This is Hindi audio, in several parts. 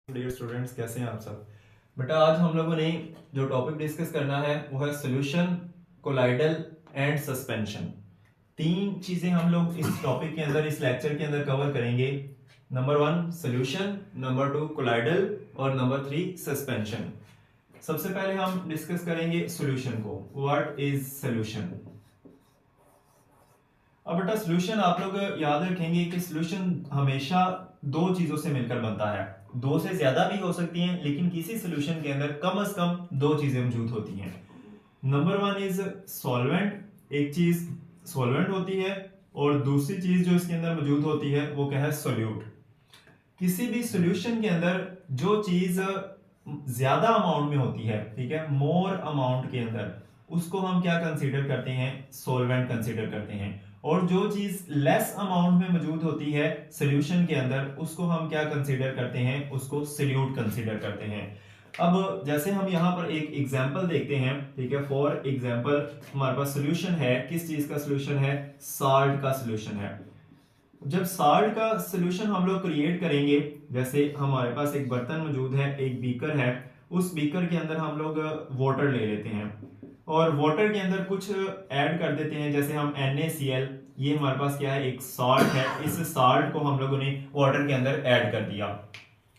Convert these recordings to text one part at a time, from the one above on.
डियर स्टूडेंट्स, कैसे हैं आप सब। बेटा आज हम लोगों ने जो टॉपिक डिस्कस करना है वो है सोल्यूशन, कोलाइडल एंड सस्पेंशन। तीन चीजें हम लोग इस टॉपिक के अंदर, इस लेक्चर के अंदर कवर करेंगे। नंबर 1 सोल्यूशन, नंबर 2 कोलाइडल और नंबर 3 सस्पेंशन। सबसे पहले हम डिस्कस करेंगे सोल्यूशन को। What is solution. अब बेटा सोल्यूशन आप लोग याद रखेंगे कि सोल्यूशन हमेशा दो चीजों से मिलकर बनता है। दो से ज्यादा भी हो सकती हैं, लेकिन किसी सोल्यूशन के अंदर कम से कम दो चीजें मौजूद होती हैं। नंबर 1 इज सॉल्वेंट, एक चीज सॉल्वेंट होती है और दूसरी चीज जो इसके अंदर मौजूद होती है वो क्या है, सोल्यूट। किसी भी सोल्यूशन के अंदर जो चीज ज्यादा अमाउंट में होती है, ठीक है, मोर अमाउंट के अंदर, उसको हम क्या कंसीडर करते हैं, सॉल्वेंट कंसीडर करते हैं। और जो चीज लेस अमाउंट में मौजूद होती है सोल्यूशन के अंदर, उसको हम क्या कंसीडर करते हैं, उसको सोल्यूट कंसीडर करते हैं। अब जैसे हम यहाँ पर एक एग्जांपल देखते हैं, ठीक है। फॉर एग्जांपल हमारे पास सोल्यूशन है, किस चीज का सोल्यूशन है, साल्ट का सोल्यूशन है। जब साल्ट का सोल्यूशन हम लोग क्रिएट करेंगे, जैसे हमारे पास एक बर्तन मौजूद है, एक बीकर है, उस बीकर के अंदर हम लोग वाटर ले लेते हैं और वाटर के अंदर कुछ ऐड कर देते हैं, जैसे हम NaCl, ये हमारे पास क्या है, एक साल्ट है। इस साल्ट को हम लोगों ने वाटर के अंदर ऐड कर दिया।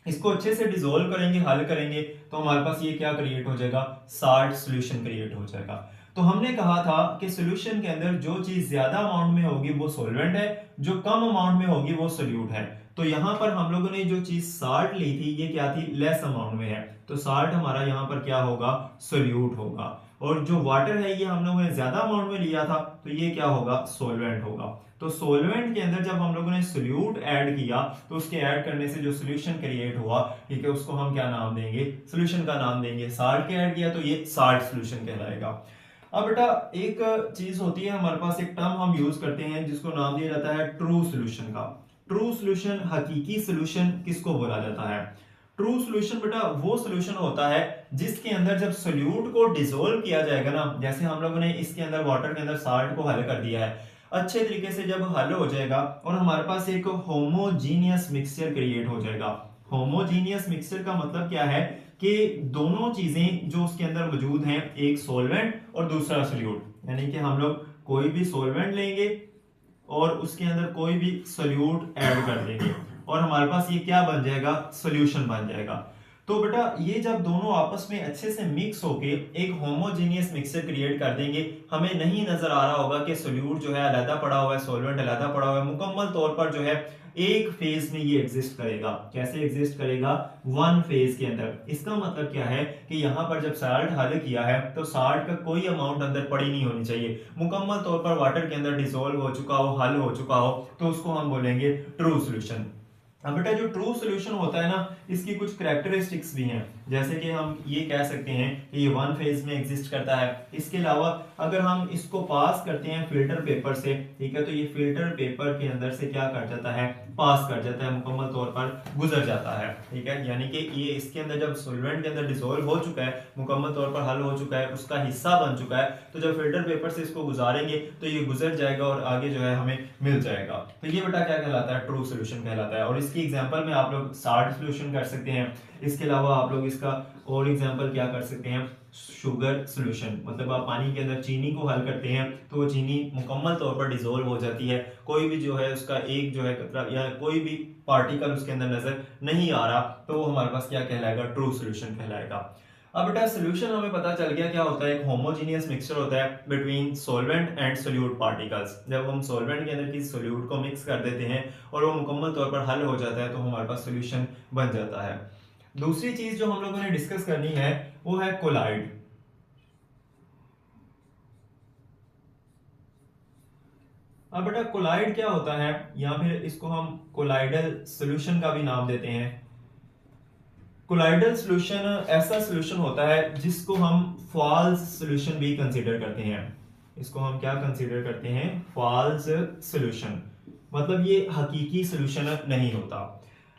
इसको अच्छे से डिसोल्व करेंगे, हल करेंगे, तो हमारे पास ये क्या क्रिएट हो जाएगा, साल्ट सॉल्यूशन क्रिएट हो जाएगा। तो हमने कहा था कि सॉल्यूशन के अंदर जो चीज ज्यादा अमाउंट में होगी वो सॉल्वेंट है, जो कम अमाउंट में होगी वो सोल्यूट है। तो यहां पर हम लोगों ने जो चीज साल्ट ली थी, ये क्या थी, लेस अमाउंट में है, तो साल्ट हमारा यहां पर क्या होगा, सोल्यूट होगा। और जो वाटर है ये हम लोगों ने ज्यादा अमाउंट में लिया था, तो ये क्या होगा, सोल्वेंट होगा। तो सोल्वेंट के अंदर जब हम लोगों ने सोल्यूट ऐड किया, तो उसके ऐड करने से जो सोल्यूशन क्रिएट हुआ, ठीक है, उसको हम क्या नाम देंगे, सोल्यूशन का नाम देंगे। साल्ट के ऐड किया तो ये साल्ट सोल्यूशन कहलाएगा। अब बेटा एक चीज होती है, हमारे पास एक टर्म हम यूज करते हैं जिसको नाम दिया जाता है ट्रू सोल्यूशन का। ट्रू सोल्यूशन, हकीकी सोल्यूशन किसको बोला जाता है। ट्रू सोल्यूशन बेटा वो सोल्यूशन होता है जिसके अंदर जब सोल्यूट को डिसोल्व किया जाएगा ना, जैसे हम लोगों ने इसके अंदर वाटर के अंदर साल्ट को हल कर दिया है, अच्छे तरीके से जब हल हो जाएगा और हमारे पास एक होमोजीनियस मिक्सचर क्रिएट हो जाएगा। होमोजीनियस मिक्सचर का मतलब क्या है कि दोनों चीजें जो उसके अंदर मौजूद हैं, एक सॉल्वेंट और दूसरा सोल्यूट, यानी कि हम लोग कोई भी सॉल्वेंट लेंगे और उसके अंदर कोई भी सोल्यूट ऐड कर देंगे और हमारे पास ये क्या बन जाएगा, सोल्यूशन बन जाएगा। तो बेटा ये जब दोनों आपस में अच्छे से मिक्स होके एक होमोजेनियस मिक्सचर क्रिएट कर देंगे, हमें नहीं नजर आ रहा होगा कि सोल्यूट जो है अलग पड़ा हुआ है, सॉल्वेंट अलग पड़ा हुआ है, मुकम्मल तौर पर जो है एक फेज में ये एग्जिस्ट करेगा। कैसे एग्जिस्ट करेगा, वन फेज के अंदर। इसका मतलब क्या है कि यहाँ पर जब साल्ट हल किया है तो साल्ट का कोई अमाउंट अंदर पड़ी नहीं होनी चाहिए, मुकम्मल तौर पर वाटर के अंदर डिसोल्व हो चुका हो, हल हो चुका हो, तो उसको हम बोलेंगे ट्रू सोल्यूशन। अब बेटा जो ट्रू सोल्यूशन होता है ना, इसकी कुछ कैरेक्टरिस्टिक्स भी हैं, जैसे कि हम ये कह सकते हैं कि ये वन फेज में एग्जिस्ट करता है। इसके अलावा अगर हम इसको पास करते हैं फिल्टर पेपर से, ठीक है, तो ये फिल्टर पेपर के अंदर से क्या कर जाता है, पास कर जाता है, मुकम्मल तौर पर गुजर जाता है, ठीक है। यानी कि ये इसके अंदर जब सॉल्वेंट के अंदर डिसोल्व हो चुका है, मुकम्मल तौर पर हल हो चुका है, उसका हिस्सा बन चुका है, तो जब फिल्टर पेपर से इसको गुजारेंगे तो ये गुजर जाएगा और आगे जो है हमें मिल जाएगा। तो ये बेटा क्या कहलाता है, ट्रू सोल्यूशन कहलाता है। और इसकी एग्जांपल में आप लोग साल्ट सोल्यूशन कर सकते हैं। इसके अलावा आप लोग इसका और एग्जांपल क्या कर सकते हैं, शुगर सोल्यूशन। मतलब आप पानी के अंदर चीनी को हल करते हैं तो वो चीनी मुकम्मल तौर पर डिसोल्व हो जाती है, कोई भी जो है उसका एक जो है कतरा या कोई भी पार्टिकल उसके अंदर नजर नहीं आ रहा, तो वो हमारे पास क्या कहलाएगा, ट्रू सोल्यूशन कहलाएगा। अब बेटा सोल्यूशन हमें पता चल गया क्या होता है, एक होमोजेनियस मिक्सचर होता है between solvent and solute particles. जब हम सॉल्वेंट के अंदर किसी सोल्यूट को मिक्स कर देते हैं और वो मुकम्मल तौर पर हल हो जाता है, तो हमारे पास सोल्यूशन बन जाता है। दूसरी चीज जो हम लोगों ने डिस्कस करनी है वो है कोलाइड। अब बेटा कोलाइड क्या होता है, या फिर इसको हम कोलाइडल सॉल्यूशन का भी नाम देते हैं। कोलाइडल सॉल्यूशन ऐसा सॉल्यूशन होता है जिसको हम फॉल्स सॉल्यूशन भी कंसीडर करते हैं। इसको हम क्या कंसीडर करते हैं, फॉल्स सॉल्यूशन। मतलब ये हकीकी सॉल्यूशन नहीं होता।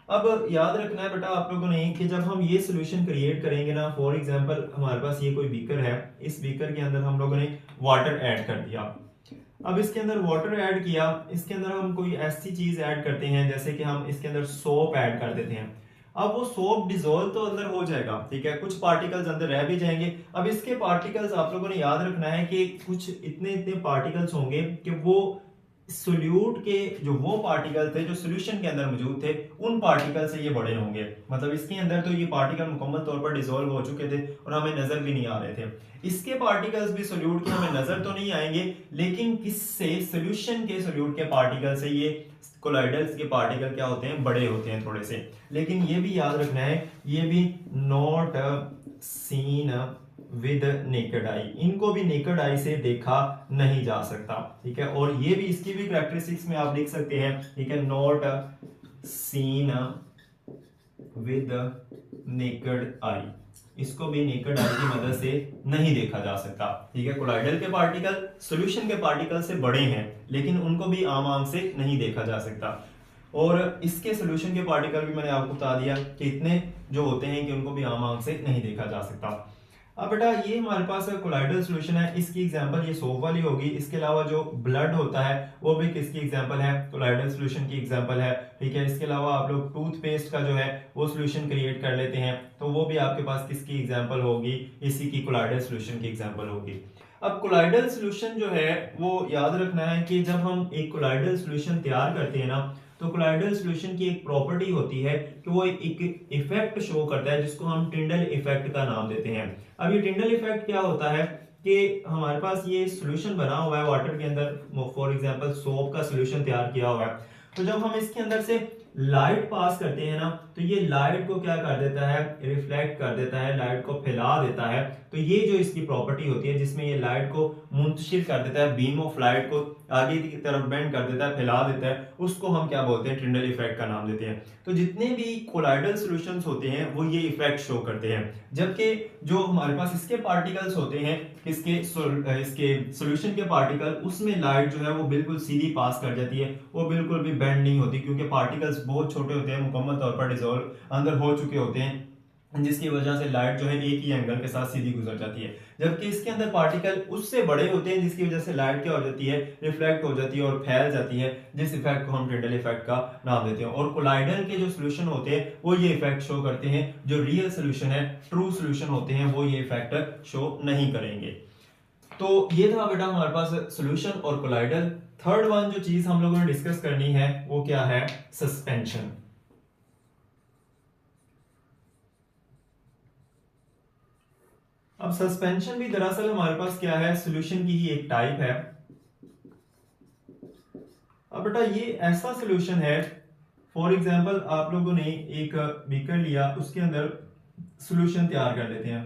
अब याद रखना है बेटा आप लोगों ने कि जब हम ये सॉल्यूशन क्रिएट करेंगे ना, फॉर एग्जांपल हमारे पास ये कोई बीकर है, इस बीकर के अंदर हम लोगों ने वाटर ऐड कर दिया। अब इसके अंदर वाटर ऐड किया, इसके अंदर हम कोई ऐसी चीज ऐड करते हैं जैसे कि हम इसके अंदर सोप ऐड कर देते हैं। अब वो सोप डिजोल्व तो अंदर हो जाएगा, ठीक है, कुछ पार्टिकल्स अंदर रह भी जाएंगे। अब इसके पार्टिकल्स आप लोगों ने याद रखना है कि कुछ इतने इतने पार्टिकल्स होंगे कि वो सोल्यूट के जो वो पार्टिकल थे जो सोल्यूशन के अंदर मौजूद थे उन पार्टिकल से ये बड़े होंगे। मतलब इसके अंदर तो ये पार्टिकल मुकम्मल तौर पर डिसॉल्व हो चुके थे और हमें नजर भी नहीं आ रहे थे। इसके पार्टिकल्स भी सोल्यूट के हमें नजर तो नहीं आएंगे, लेकिन किससे, सोल्यूशन के सोल्यूट के पार्टिकल से ये कोलाइडल्स के पार्टिकल क्या होते हैं, बड़े होते हैं थोड़े से। लेकिन ये भी याद रखना है ये भी not seen with naked eye, इनको भी नेकेड आई से देखा नहीं जा सकता, ठीक है। और ये भी इसकी भी कैरेक्टरिस्टिक्स में आप लिख सकते हैं, ठीक है, not seen with naked eye, इसको भी नेकेड आई की मदद से नहीं देखा जा सकता, ठीक है। कोलाइडल के पार्टिकल सॉल्यूशन के पार्टिकल से बड़े हैं, लेकिन उनको भी आम आंख से नहीं देखा जा सकता। और इसके सॉल्यूशन के पार्टिकल भी मैंने आपको बता दिया कि इतने जो होते हैं कि उनको भी आम आंख से नहीं देखा जा सकता। अब बेटा ये हमारे पास कोलाइडल सॉल्यूशन है, इसकी एग्जांपल ये सोप वाली होगी। इसके अलावा जो ब्लड होता है वो भी किसकी एग्जांपल है, कोलाइडल सॉल्यूशन की एग्जांपल है, ठीक है। इसके अलावा आप लोग टूथपेस्ट का जो है वो सॉल्यूशन क्रिएट कर लेते हैं, तो वो भी आपके पास किसकी एग्जांपल होगी, इसी की कोलाइडल सॉल्यूशन की एग्जांपल होगी। अब कोलाइडल सॉल्यूशन जो है वो याद रखना है कि जब हम एक कोलाइडल सॉल्यूशन तैयार करते हैं ना, तो कोलाइडल सॉल्यूशन की एक प्रॉपर्टी होती है कि वो एक इफेक्ट शो करता है जिसको हम टिंडल इफेक्ट का नाम देते हैं। अब ये टिंडल इफेक्ट क्या होता है कि हमारे पास ये सॉल्यूशन बना हुआ है वाटर के अंदर, फॉर एग्जांपल सोप का सॉल्यूशन तैयार किया हुआ है, तो जब हम इसके अंदर से लाइट पास करते हैं ना, तो ये लाइट को क्या कर देता है, रिफ्लेक्ट कर देता है, लाइट को फैला देता है। तो ये जो इसकी प्रॉपर्टी होती है जिसमें ये लाइट को मुंतशिर कर देता है, बीम ऑफ लाइट को आगे की तरफ बेंड कर देता है, फैला देता है, उसको हम क्या बोलते हैं, टिंडल इफेक्ट का नाम देते हैं। तो जितने भी कोलाइडल सॉल्यूशंस होते हैं वो ये इफेक्ट शो करते हैं, जबकि जो हमारे पास इसके पार्टिकल्स होते हैं, इसके सॉल्यूशन के पार्टिकल, उसमें लाइट जो है वो बिल्कुल सीधी पास कर जाती है, वो बिल्कुल भी बेंड नहीं होती, क्योंकि पार्टिकल्स बहुत छोटे होते हैं, मुकम्मल तौर पर डिसॉल्व अंदर हो चुके होते हैं, जिसकी वजह से लाइट जो है एक ही एंगल के साथ सीधी गुजर जाती है। जबकि इसके अंदर पार्टिकल उससे बड़े होते हैं, जिसकी वजह से लाइट क्या हो जाती है, रिफ्लेक्ट हो जाती है और फैल जाती है, जिस इफेक्ट को हम टिंडल इफेक्ट का नाम देते हैं। और कोलाइडल के जो सॉल्यूशन होते हैं वो ये इफेक्ट शो करते हैं, जो रियल सॉल्यूशन है, ट्रू सॉल्यूशन होते हैं, वो ये इफेक्ट शो नहीं करेंगे। तो ये था बेटा हमारे पास सॉल्यूशन और कोलाइडल। थर्ड वन जो चीज हम लोगों ने डिस्कस करनी है वो क्या है, सस्पेंशन। अब सस्पेंशन भी दरअसल हमारे पास क्या है, सॉल्यूशन की ही एक टाइप है। अब बेटा ये ऐसा सॉल्यूशन है, फॉर एग्जांपल आप लोगों ने एक बीकर लिया, उसके अंदर सॉल्यूशन तैयार कर लेते हैं।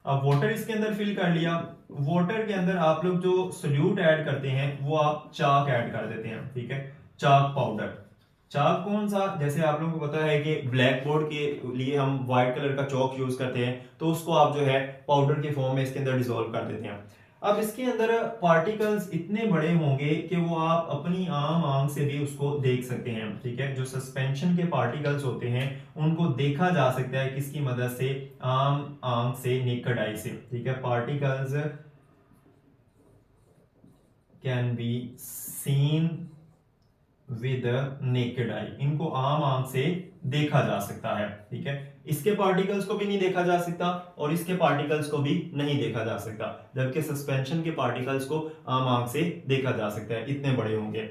अब वाटर इसके अंदर फिल कर लिया, वाटर के अंदर आप लोग जो सोल्यूट ऐड करते हैं वो आप चाक ऐड कर देते हैं, ठीक है, चाक पाउडर। चाक कौन सा, जैसे आप लोगों को पता है कि ब्लैक बोर्ड के लिए हम व्हाइट कलर का चौक यूज करते हैं, तो उसको आप जो है पाउडर के फॉर्म में इसके अंदर डिसॉल्व कर देते हैं। अब इसके अंदर पार्टिकल्स इतने बड़े होंगे कि वो आप अपनी आम आंख से भी उसको देख सकते हैं, ठीक है। जो सस्पेंशन के पार्टिकल्स होते हैं उनको देखा जा सकता है किसकी मदद से, आम आंख से, नेकेड आई से, ठीक है। Particles can be seen with naked eye, इनको आम आंख से देखा जा सकता है, ठीक है। इसके पार्टिकल्स को भी नहीं देखा जा सकता और इसके पार्टिकल्स को भी नहीं देखा जा सकता, जबकि सस्पेंशन के पार्टिकल्स को आम आंख से देखा जा सकता है, इतने बड़े होंगे।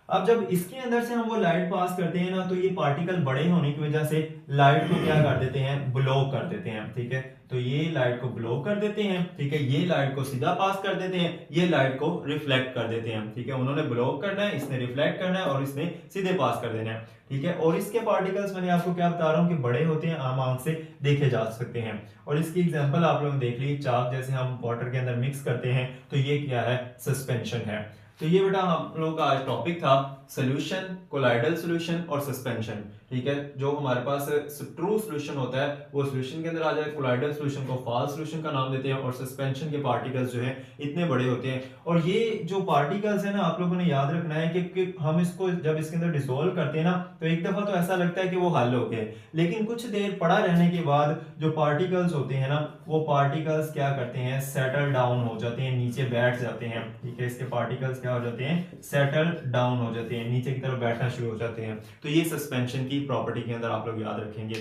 अब जब इसके अंदर से हम वो लाइट पास करते हैं ना, तो ये पार्टिकल बड़े होने की वजह से लाइट को क्या कर देते हैं, ब्लॉक कर देते हैं, ठीक है। तो ये लाइट को ब्लॉक कर देते हैं, ठीक है, ये लाइट को सीधा पास कर देते हैं, ये लाइट को रिफ्लेक्ट कर देते हैं, ठीक है। उन्होंने ब्लॉक करना है, इसने रिफ्लेक्ट करना है और इसने सीधे पास कर देना है, ठीक है। और इसके पार्टिकल्स मैंने आपको क्या बता रहा हूँ कि बड़े होते हैं, आम आंख से देखे जा सकते हैं। और इसकी एग्जांपल आप लोग देख ली, चाक जैसे हम वाटर के अंदर मिक्स करते हैं, तो ये क्या है, सस्पेंशन है। तो ये बेटा हम लोग का आज टॉपिक था सॉल्यूशन, कोलाइडल सॉल्यूशन और सस्पेंशन, ठीक है। जो हमारे पास ट्रू सॉल्यूशन होता है वो सॉल्यूशन के अंदर आ जाए, कोलाइडल सॉल्यूशन को फॉल्स सॉल्यूशन का नाम देते हैं, और सस्पेंशन के पार्टिकल्स जो हैं इतने बड़े होते हैं। और ये जो पार्टिकल्स है ना, आप लोगों ने याद रखना है कि हम इसको जब इसके अंदर डिसॉल्व करते हैं ना, तो एक दफा तो ऐसा लगता है कि वो हल हो गए, लेकिन कुछ देर पड़ा रहने के बाद जो पार्टिकल्स होते हैं ना, वो पार्टिकल्स क्या करते हैं, सेटल डाउन हो जाते हैं, नीचे बैठ जाते हैं, ठीक है। इसके पार्टिकल्स क्या हो जाते हैं, सेटल डाउन हो जाते हैं। हैं, नीचे की तरफ बैठना शुरू हो जाते हैं। तो ये सस्पेंशन की प्रॉपर्टी के अंदर आप लोग याद रखेंगे।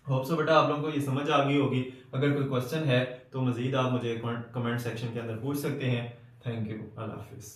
होप सो बेटा आप लोगों को ये समझ आ गई होगी। अगर कोई क्वेश्चन है तो मजीद आप मुझे कमेंट सेक्शन के अंदर पूछ सकते हैं। थैंक यू, अल्लाह हाफिज़।